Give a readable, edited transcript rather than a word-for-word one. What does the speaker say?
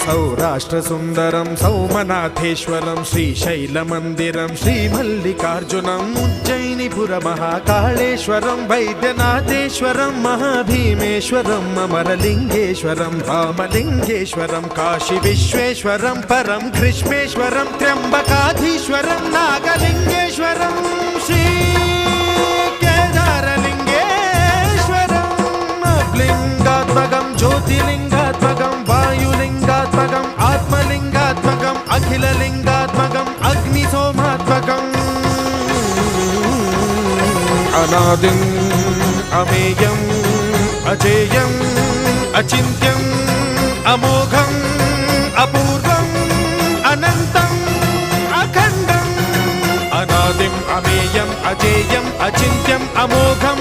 సౌరాష్ట్రసుందరం సౌమనాథేశ్వరం శ్రీశైలమందిరం శ్రీమల్లికార్జునం ఉజ్జయినిపురమహాకాళేశ్వరం వైద్యనాథేశ్వరం మహాభీమేశ్వరం అమరలింగేశ్వరం రామలింగేశ్వరం కాశీ విశ్వేశ్వరం పరం కృష్ణేశ్వరం త్ర్యంబకాధీశ్వరం నాగలింగేశ్వరం శ్రీ కేదారలింగేశ్వరం లింగాత్మకం జ్యోతిలింగాత్మకం వాయులింగాత్మకం ఆత్మలింగాత్మకం అఖిలలింగాత్మకం అగ్నిసోమాత్మకం అనాదిం అమేయం అజేయం అచింత్యం అమోఘం అపూర్వం అనంతం అఖండం అనాదిం అమేయం అజేయం అచింత్యం అమోఘం